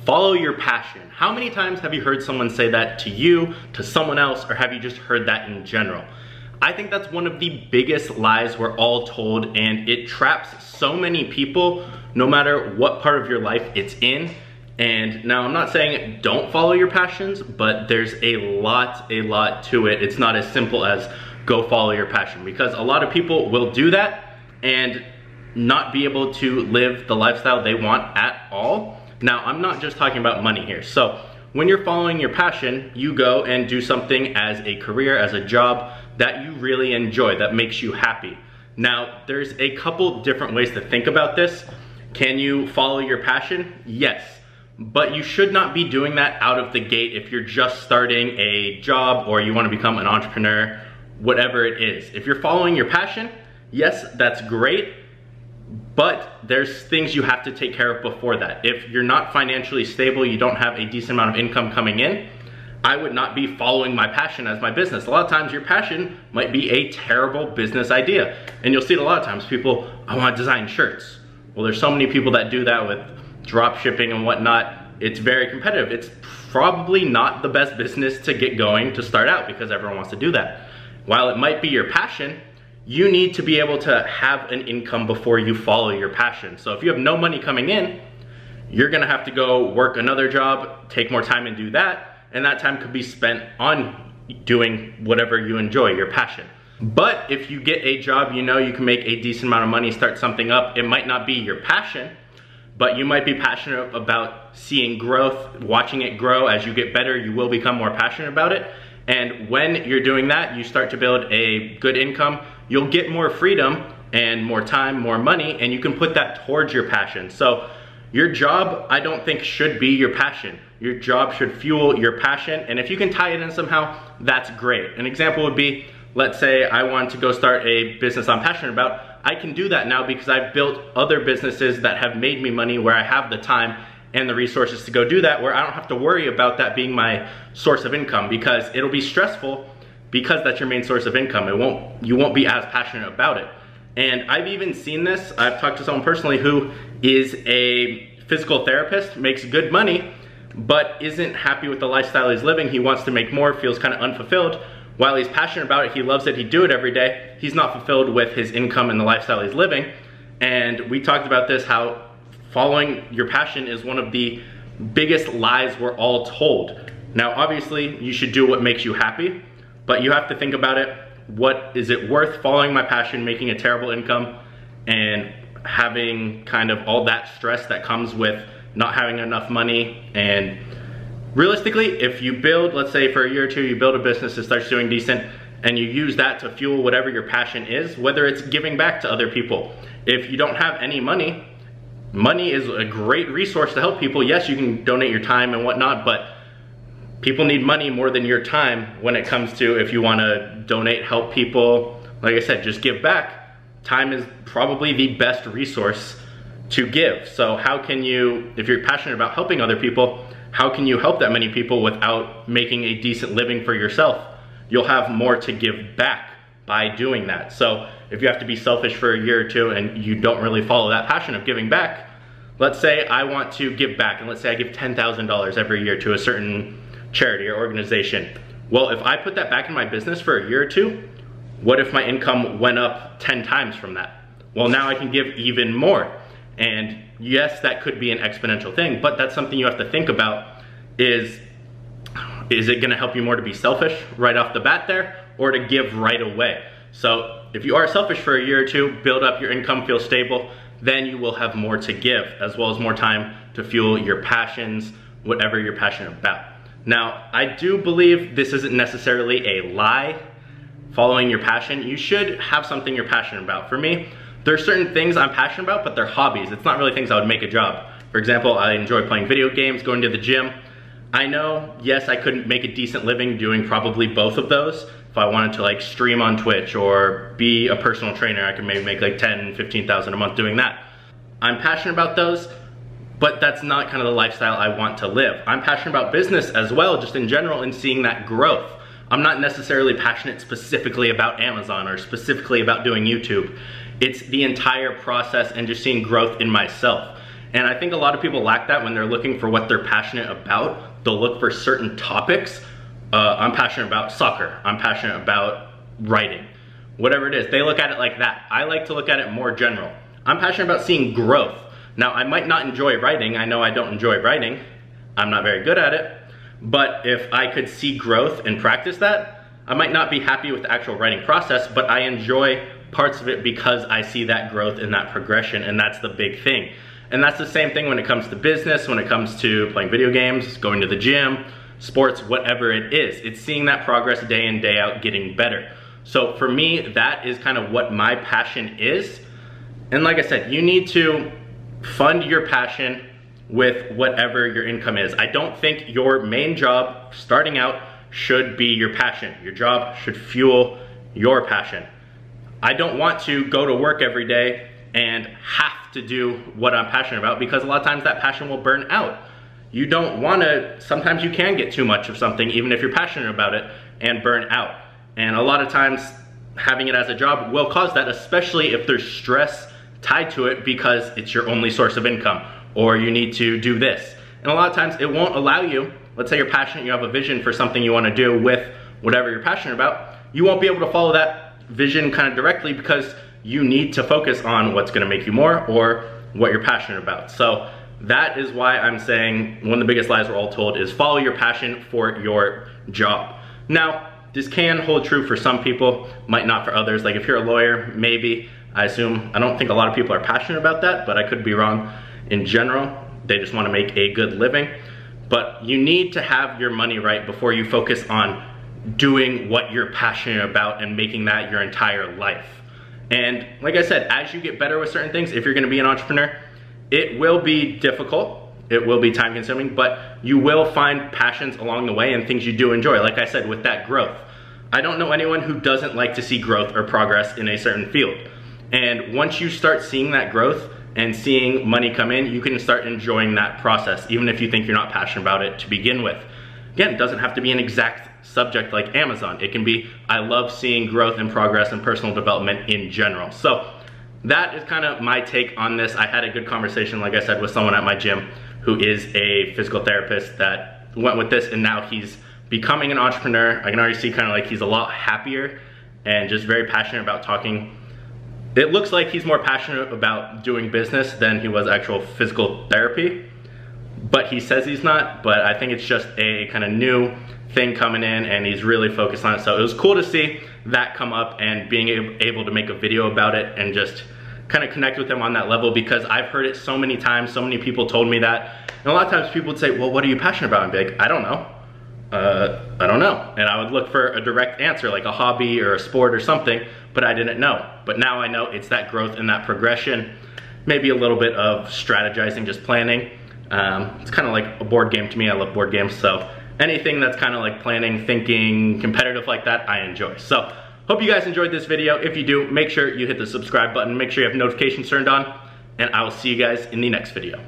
Follow your passion. How many times have you heard someone say that to you, to someone else, or have you just heard that in general? I think that's one of the biggest lies we're all told, and it traps so many people no matter what part of your life it's in. And now I'm not saying don't follow your passions, but there's a lot to it. It's not as simple as go follow your passion, because a lot of people will do that and not be able to live the lifestyle they want at all. Now, I'm not just talking about money here. So when you're following your passion, you go and do something as a career, as a job that you really enjoy, that makes you happy. Now, there's a couple different ways to think about this. Can you follow your passion? Yes, but you should not be doing that out of the gate if you're just starting a job or you want to become an entrepreneur, whatever it is. If you're following your passion, yes, that's great. But there's things you have to take care of before that. If you're not financially stable, you don't have a decent amount of income coming in, I would not be following my passion as my business. A lot of times your passion might be a terrible business idea. And you'll see it a lot of times, people, I want to design shirts. Well, there's so many people that do that with drop shipping and whatnot. It's very competitive. It's probably not the best business to get going to start out because everyone wants to do that. While it might be your passion, you need to be able to have an income before you follow your passion. So if you have no money coming in, you're gonna have to go work another job, take more time and do that, and that time could be spent on doing whatever you enjoy, your passion. But if you get a job, you know you can make a decent amount of money, start something up, it might not be your passion, but you might be passionate about seeing growth, watching it grow. As you get better, you will become more passionate about it. And when you're doing that, you start to build a good income, you'll get more freedom and more time, more money, and you can put that towards your passion. So your job, I don't think, should be your passion. Your job should fuel your passion, and if you can tie it in somehow, that's great. An example would be, let's say I want to go start a business I'm passionate about. I can do that now because I've built other businesses that have made me money where I have the time and the resources to go do that, where I don't have to worry about that being my source of income, because it'll be stressful because that's your main source of income. You won't be as passionate about it. And I've even seen this. I've talked to someone personally who is a physical therapist, makes good money, but isn't happy with the lifestyle he's living. He wants to make more, feels kind of unfulfilled. While he's passionate about it, he loves it, he'd do it every day, he's not fulfilled with his income and the lifestyle he's living. And we talked about this, how following your passion is one of the biggest lies we're all told. Now, obviously, you should do what makes you happy, but you have to think about it. What is it worth following my passion, making a terrible income, and having kind of all that stress that comes with not having enough money? And realistically, if you build, let's say for a year or two, you build a business that starts doing decent, and you use that to fuel whatever your passion is, whether it's giving back to other people. If you don't have any money, money is a great resource to help people. Yes, you can donate your time and whatnot, but people need money more than your time when it comes to, if you want to donate, help people. Like I said, just give back. Time is probably the best resource to give. So how can you, if you're passionate about helping other people, how can you help that many people without making a decent living for yourself? You'll have more to give back by doing that. So if you have to be selfish for a year or two and you don't really follow that passion of giving back, let's say I want to give back, and let's say I give $10,000 every year to a certain charity or organization. Well, if I put that back in my business for a year or two, what if my income went up 10 times from that? Well, now I can give even more. And yes, that could be an exponential thing, but that's something you have to think about. Is it gonna help you more to be selfish right off the bat there, or to give right away? So if you are selfish for a year or two, build up your income, feel stable, then you will have more to give, as well as more time to fuel your passions, whatever you're passionate about. Now, I do believe this isn't necessarily a lie, following your passion. You should have something you're passionate about. For me, there are certain things I'm passionate about, but they're hobbies. It's not really things I would make a job. For example, I enjoy playing video games, going to the gym. I know, yes, I couldn't make a decent living doing probably both of those. If I wanted to like stream on Twitch or be a personal trainer, I could maybe make like 10, 15,000 a month doing that. I'm passionate about those, but that's not kind of the lifestyle I want to live. I'm passionate about business as well, just in general, and seeing that growth. I'm not necessarily passionate specifically about Amazon or specifically about doing YouTube. It's the entire process and just seeing growth in myself. And I think a lot of people lack that when they're looking for what they're passionate about. They'll look for certain topics. I'm passionate about soccer. I'm passionate about writing. Whatever it is, they look at it like that. I like to look at it more general. I'm passionate about seeing growth. Now, I might not enjoy writing. I know I don't enjoy writing. I'm not very good at it. But if I could see growth and practice that, I might not be happy with the actual writing process, but I enjoy parts of it because I see that growth and that progression, and that's the big thing. And that's the same thing when it comes to business, when it comes to playing video games, going to the gym, sports, whatever it is. It's seeing that progress day in, day out, getting better. So for me, that is kind of what my passion is. And like I said, you need to fund your passion with whatever your income is. I don't think your main job starting out should be your passion. Your job should fuel your passion. I don't want to go to work every day and have to do what I'm passionate about, because a lot of times that passion will burn out. You don't want to, sometimes you can get too much of something even if you're passionate about it and burn out. And a lot of times having it as a job will cause that, especially if there's stress tied to it because it's your only source of income, or you need to do this. And a lot of times it won't allow you, let's say you're passionate, you have a vision for something you want to do with whatever you're passionate about, you won't be able to follow that vision kind of directly because you need to focus on what's going to make you more or what you're passionate about. So that is why I'm saying one of the biggest lies we're all told is follow your passion for your job. Now, this can hold true for some people, might not for others. Like if you're a lawyer, maybe, I don't think a lot of people are passionate about that, but I could be wrong. In general, they just want to make a good living. But you need to have your money right before you focus on doing what you're passionate about and making that your entire life. And like I said, as you get better with certain things, if you're going to be an entrepreneur, it will be difficult, it will be time consuming, but you will find passions along the way and things you do enjoy. Like I said, with that growth. I don't know anyone who doesn't like to see growth or progress in a certain field. And once you start seeing that growth and seeing money come in, you can start enjoying that process, even if you think you're not passionate about it to begin with. Again, it doesn't have to be an exact subject like Amazon. It can be, I love seeing growth and progress and personal development in general. So that is kind of my take on this. I had a good conversation, like I said, with someone at my gym who is a physical therapist that went with this, and now he's becoming an entrepreneur. I can already see kind of like he's a lot happier and just very passionate about talking. It looks like he's more passionate about doing business than he was actual physical therapy, but he says he's not. But I think it's just a kind of new thing coming in and he's really focused on it. So it was cool to see that come up and being able to make a video about it and just kind of connect with him on that level, because I've heard it so many times. So many people told me that, and a lot of times people would say, well, what are you passionate about? And be like, I don't know. I don't know. And I would look for a direct answer, like a hobby or a sport or something, but I didn't know. But now I know it's that growth and that progression, maybe a little bit of strategizing, just planning. It's kind of like a board game to me. I love board games, so anything that's kind of like planning, thinking, competitive like that, I enjoy. So hope you guys enjoyed this video. If you do, make sure you hit the subscribe button, make sure you have notifications turned on, and I will see you guys in the next video.